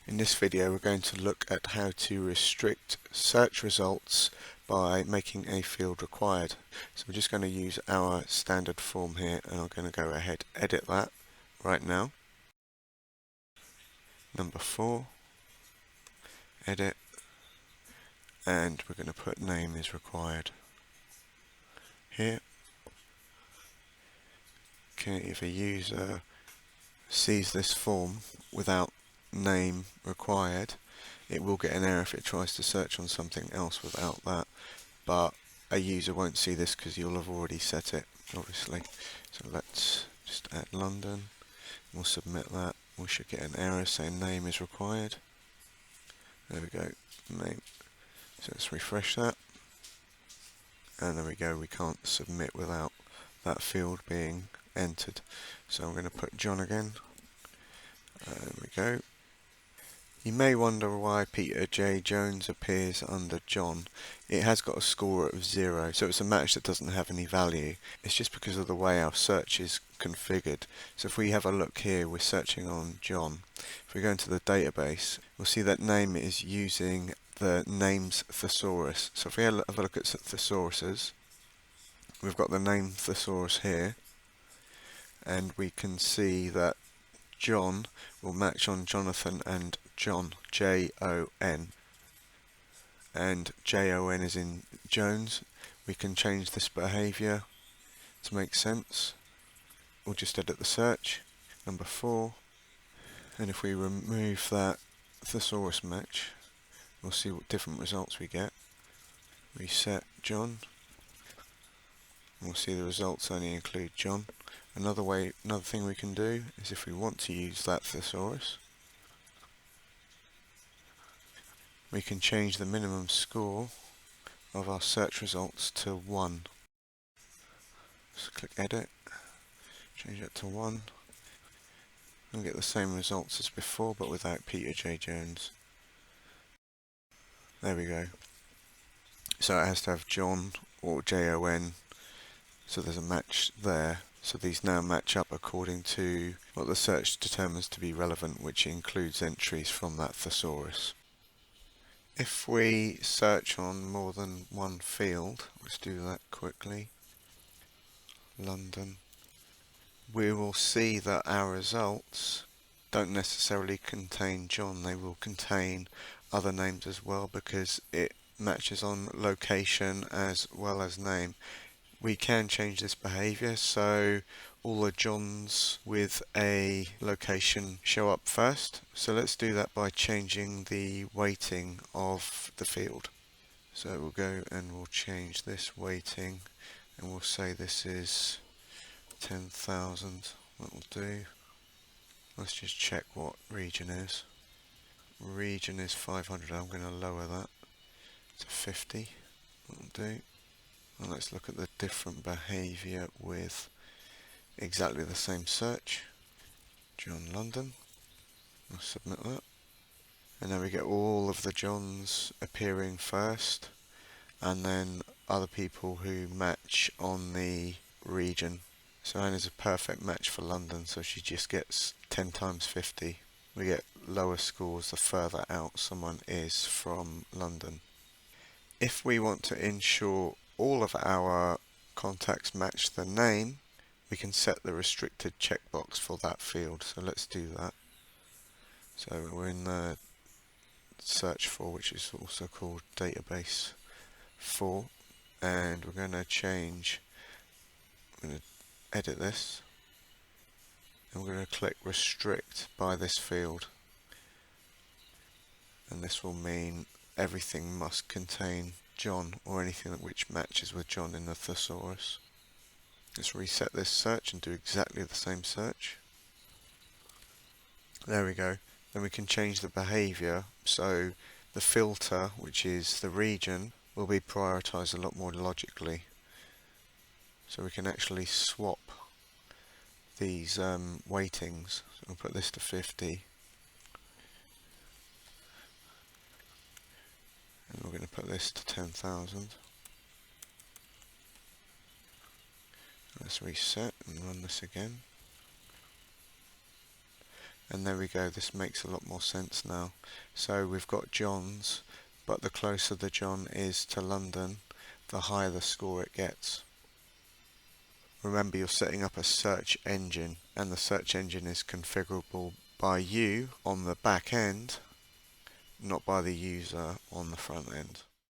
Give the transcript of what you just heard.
In this video we're going to look at how to restrict search results by making a field required. So we're just going to use our standard form here, and I'm going to go ahead edit that right now. Number 4, edit, and we're going to put name is required here. Okay, if a user sees this form without name required, it will get an error if it tries to search on something else without that, but a user won't see this because you'll have already set it, obviously. So let's just add London, we'll submit that. We should get an error saying name is required. There we go, name. So let's refresh that, and there we go, we can't submit without that field being entered. So I'm going to put John again. There we go. You may wonder why Peter J. Jones appears under John. It has got a score of 0, so it's a match that doesn't have any value. It's just because of the way our search is configured. So if we have a look here, we're searching on John. If we go into the database, we'll see that name is using the names thesaurus. So if we have a look at thesauruses, we've got the name thesaurus here, and we can see that John will match on Jonathan and John, J-O-N, and J-O-N is in Jones. We can change this behaviour to make sense. We'll just edit the search, number 4, and if we remove that thesaurus match, we'll see what different results we get. Reset John, and we'll see the results only include John. Another thing we can do is, if we want to use that thesaurus, we can change the minimum score of our search results to 1. So click edit, change that to 1, and get the same results as before but without Peter J. Jones. There we go. So it has to have John or J-O-N, so there's a match there. So these now match up according to what the search determines to be relevant, which includes entries from that thesaurus. If we search on more than one field, let's do that quickly, London, we will see that our results don't necessarily contain John. They will contain other names as well, because it matches on location as well as name. We can change this behaviour so all the Johns with a location show up first. So let's do that by changing the weighting of the field. So we'll go and we'll change this weighting, and we'll say this is 10,000. That will do. Let's just check what region is. Region is 500. I'm going to lower that to 50. That will do. And let's look at the different behaviour with exactly the same search. John London. I'll submit that. And then we get all of the Johns appearing first, and then other people who match on the region. So Anna's a perfect match for London, so she just gets 10 times 50. We get lower scores the further out someone is from London. If we want to ensure all of our contacts match the name, we can set the restricted checkbox for that field. So let's do that. So we're in the search for, which is also called database 4, and we're going to change, I'm going to edit this, and we're going to click restrict by this field, and this will mean everything must contain John, or anything which matches with John in the thesaurus. Let's reset this search and do exactly the same search. There we go. Then we can change the behaviour, so the filter, which is the region, will be prioritised a lot more logically. So we can actually swap these weightings. So we'll put this to 50. And we're going to put this to 10,000. Let's reset and run this again. And there we go, this makes a lot more sense now. So we've got John's, but the closer the John is to London, the higher the score it gets. Remember, you're setting up a search engine, and the search engine is configurable by you on the back end, not by the user on the front end.